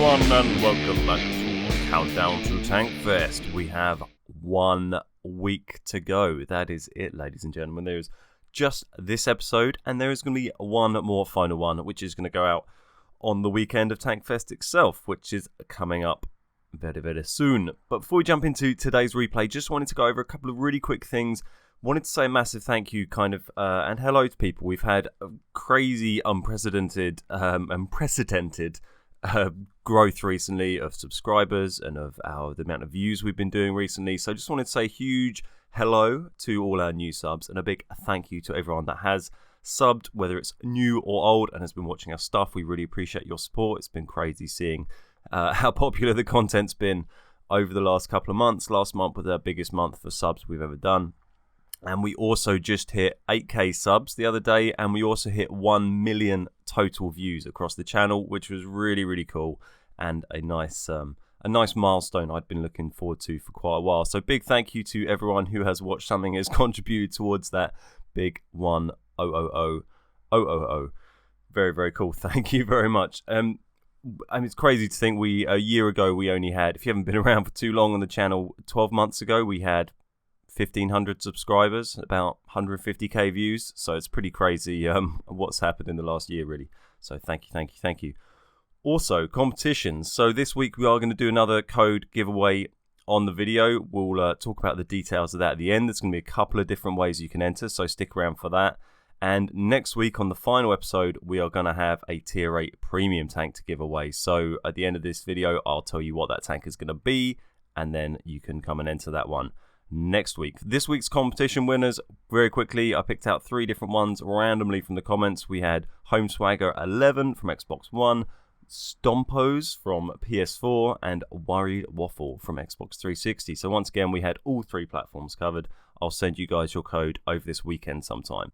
everyone, and welcome back to Countdown to Tankfest. We have 1 week to go. That is it, ladies and gentlemen. There's just this episode, and there is going to be one more final one, which is going to go out on the weekend of Tankfest itself, which is coming up very, very soon. But before we jump into today's replay, just wanted to go over a couple of really quick things. Wanted to say a massive thank you, and hello to people. We've had a crazy, unprecedented growth recently of subscribers and of the amount of views we've been doing recently. So just wanted to say a huge hello to all our new subs and a big thank you to everyone that has subbed, whether it's new or old, and has been watching our stuff. We really appreciate your support. It's been crazy seeing how popular the content's been over the last couple of months. Last month was our biggest month for subs we've ever done. And we also just hit 8k subs the other day, and we also hit 1 million total views across the channel, which was really, really cool and a nice milestone I'd been looking forward to for quite a while. So big thank you to everyone who has watched something has contributed towards that big 1,000,000. Very, very cool. Thank you very much. It's crazy to think a year ago we only had, if you haven't been around for too long on the channel, 12 months ago we had 1,500 subscribers, about 150k views. So it's pretty crazy what's happened in the last year, really. So thank you. Also, competitions. So this week we are going to do another code giveaway on the video. We'll talk about the details of that at the end. There's going to be a couple of different ways you can enter, so stick around for that. And next week on the final episode, we are going to have a tier 8 premium tank to give away. So at the end of this video, I'll tell you what that tank is going to be, and then you can come and enter that one next week. This week's competition winners, very quickly, I picked out 3 different ones randomly from the comments. We had Home Swagger 11 from Xbox One, Stompos from PS4, and Worried Waffle from Xbox 360. So once again, we had all 3 platforms covered. I'll send you guys your code over this weekend sometime.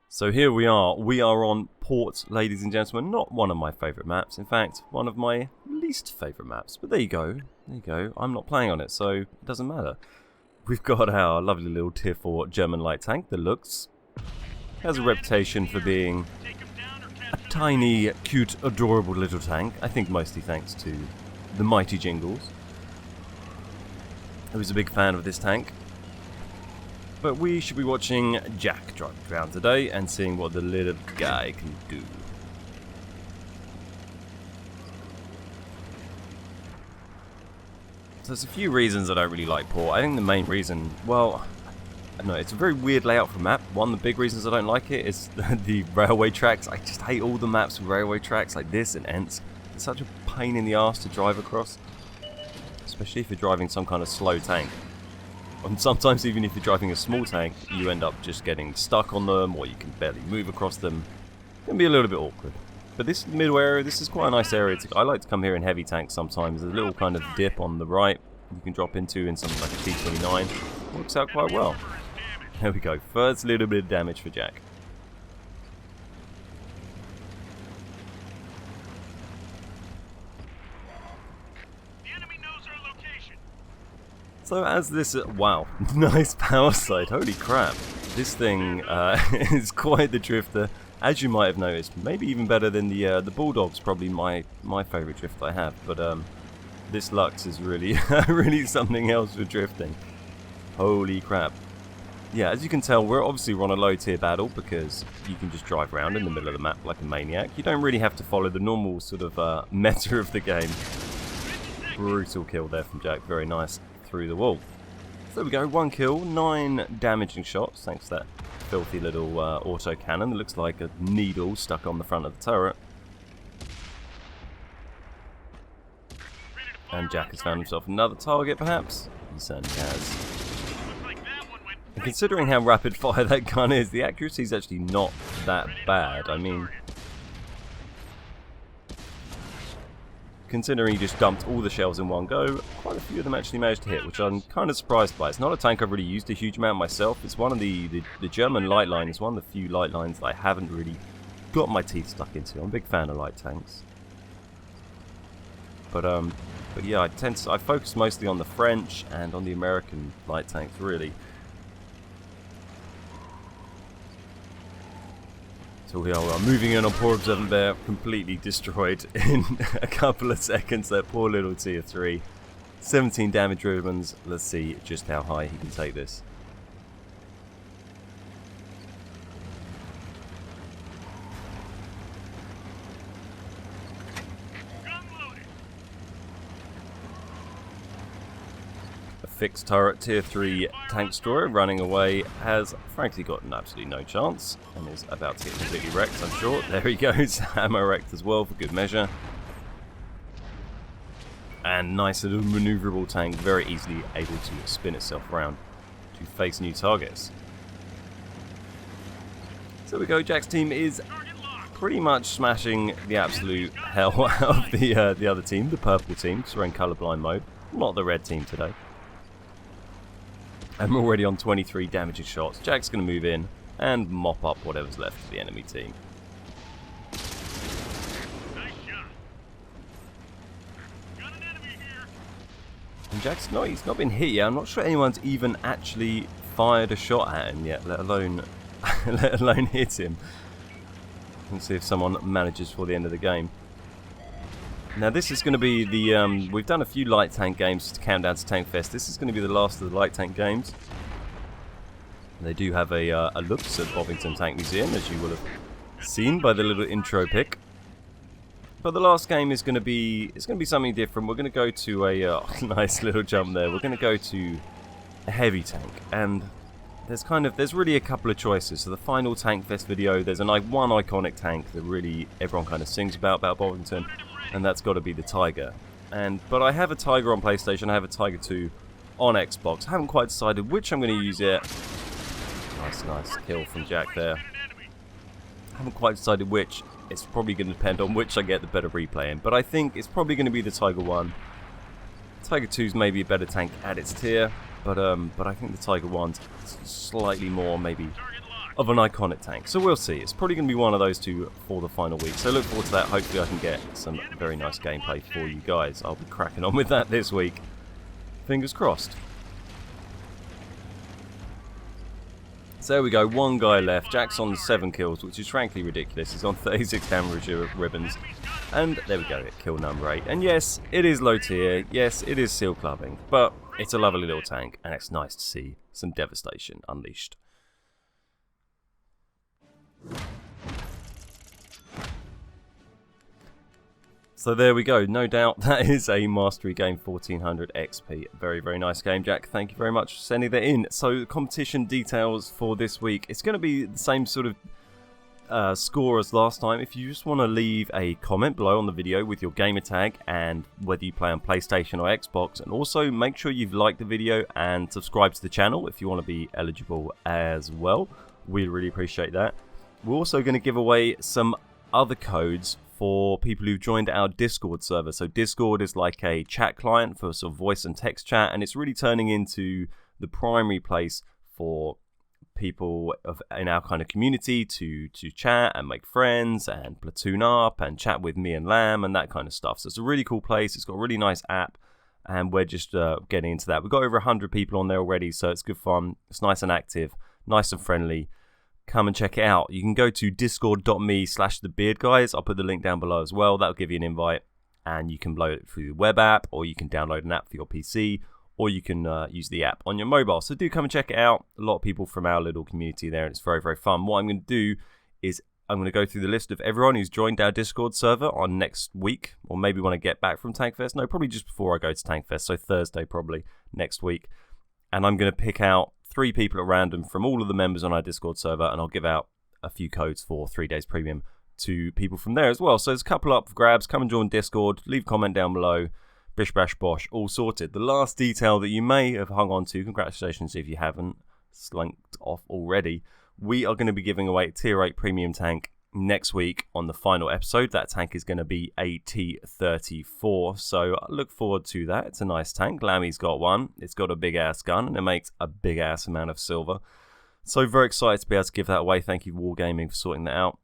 So here we are. We are on Port, ladies and gentlemen. Not one of my favourite maps. In fact, one of my least favourite maps. But there you go. I'm not playing on it, so it doesn't matter. We've got our lovely little tier 4 German light tank, the Luchs. Has a reputation for being a tiny, cute, adorable little tank. I think mostly thanks to the mighty Jingles, who's a big fan of this tank. But we should be watching Jack drive around today and seeing what the little guy can do. So there's a few reasons I don't really like Port. I think the main reason, well, I don't know, it's a very weird layout for a map. One of the big reasons I don't like it is the railway tracks. I just hate all the maps with railway tracks like this and Ents. It's such a pain in the arse to drive across, especially if you're driving some kind of slow tank. And sometimes even if you're driving a small tank, you end up just getting stuck on them, or you can barely move across them. It can be a little bit awkward. But this middle area, this is quite a nice area. I like to come here in heavy tanks sometimes. There's a little kind of dip on the right you can drop into in something like a T29. Works out quite well. There we go. First little bit of damage for Jack. So as this, wow, nice power slide, holy crap. This thing is quite the drifter, as you might have noticed. Maybe even better than the Bulldog's probably my favourite drift I have. But this Luchs is really, really something else for drifting. Holy crap. Yeah, as you can tell, we're on a low tier battle because you can just drive around in the middle of the map like a maniac. You don't really have to follow the normal sort of meta of the game. Brutal kill there from Jack, very nice. Through the wall. So there we go, 1 kill, 9 damaging shots, thanks to that filthy little auto cannon that looks like a needle stuck on the front of the turret. And Jack has found himself another target, perhaps? He certainly has. And considering how rapid fire that gun is, the accuracy is actually not that bad. I mean, considering he just dumped all the shells in one go, quite a few of them actually managed to hit, which I'm kind of surprised by. It's not a tank I've really used a huge amount myself. It's one of the German light line. It's one of the few light lines that I haven't really got my teeth stuck into. I'm a big fan of light tanks. But yeah, I focus mostly on the French and on the American light tanks, really. So we are moving in on poor Observant Bear, completely destroyed in a couple of seconds. That poor little tier 3. 17 damage ribbons. Let's see just how high he can take this. Fixed turret, tier 3 tank destroyer running away has frankly got absolutely no chance and is about to get completely wrecked, I'm sure. There he goes, ammo wrecked as well for good measure. And nice little maneuverable tank, very easily able to spin itself around to face new targets. So there we go, Jack's team is pretty much smashing the absolute hell out of the other team, the purple team, because we're in colourblind mode, not the red team today. I'm already on 23 damaging shots. Jack's going to move in and mop up whatever's left of the enemy team. Nice shot. Got an enemy here. And Jack's he's not been hit yet. I'm not sure anyone's even actually fired a shot at him yet, let alone hit him. Let's see if someone manages for the end of the game. Now this is going to be the, we've done a few light tank games to count down to Tankfest. This is going to be the last of the light tank games. They do have a Luchs at Bovington Tank Museum, as you will have seen by the little intro pic. But the last game is going to be, it's going to be something different. We're going to go to a, nice little jump there. We're going to go to a heavy tank. And there's really a couple of choices. So the final Tankfest video, there's one iconic tank that really everyone kind of sings about Bovington. And that's got to be the Tiger. But I have a Tiger on PlayStation, I have a Tiger 2 on Xbox. I haven't quite decided which I'm going to use yet. Nice kill from Jack there. I haven't quite decided which. It's probably going to depend on which I get the better replay in. But I think it's probably going to be the Tiger 1. Tiger 2's maybe a better tank at its tier. But I think the Tiger 1's slightly more maybe of an iconic tank. So we'll see. It's probably going to be one of those two for the final week. So look forward to that. Hopefully I can get some very nice gameplay for you guys. I'll be cracking on with that this week. Fingers crossed. So there we go. One guy left. Jack's on 7 kills, which is frankly ridiculous. He's on 36 damage ribbons. And there we go. Kill number 8. And yes, it is low tier. Yes, it is seal clubbing. But it's a lovely little tank. And it's nice to see some devastation unleashed. So there we go, no doubt that is a mastery game, 1400 XP. Very, very nice game, Jack. Thank you very much for sending that in. So competition details for this week. It's going to be the same sort of score as last time. If you just want to leave a comment below on the video with your gamer tag and whether you play on PlayStation or Xbox, and also make sure you've liked the video and subscribe to the channel if you want to be eligible as well. We'd really appreciate that. We're also going to give away some other codes for people who've joined our Discord server. So Discord is like a chat client for sort of voice and text chat, and it's really turning into the primary place for people in our kind of community to chat and make friends and platoon up and chat with me and Lamb and that kind of stuff. So it's a really cool place. It's got a really nice app, and we're just getting into that. We've got over 100 people on there already, so it's good fun. It's nice and active, nice and friendly. Come and check it out. You can go to discord.me/thebeardguys. I'll put the link down below as well. That'll give you an invite, and you can load it through the web app, or you can download an app for your PC, or you can use the app on your mobile. So do come and check it out. A lot of people from our little community there, and it's very, very fun. What I'm going to do is I'm going to go through the list of everyone who's joined our Discord server on next week, or maybe when I get back from Tankfest. No, probably just before I go to Tankfest, so Thursday probably next week. And I'm going to pick out 3 people at random from all of the members on our Discord server, and I'll give out a few codes for 3 days premium to people from there as well. So there's a couple up for grabs. Come and join Discord, leave a comment down below. Bish bash bosh, all sorted. The last detail that you may have hung on to, congratulations if you haven't slunked off already, we are going to be giving away a tier 8 premium tank next week on the final episode. That tank is going to be a T34, so I look forward to that. It's a nice tank. Lammy's got one. It's got a big ass gun, and it makes a big ass amount of silver. So very excited to be able to give that away. Thank you Wargaming for sorting that out.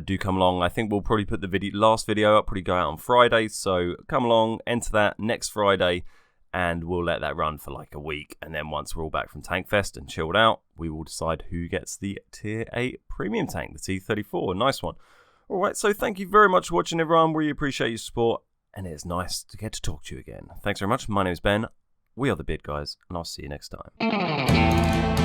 Do come along. I think we'll probably put the last video up, probably go out on Friday, so come along, enter that next Friday, and we'll let that run for like a week, and then once we're all back from Tankfest and chilled out, we will decide who gets the Tier 8 premium tank, the T34. Nice one. Alright, so thank you very much for watching, everyone. Really appreciate your support, and it's nice to get to talk to you again. Thanks very much. My name is Ben. We are the Bid Guys, and I'll see you next time.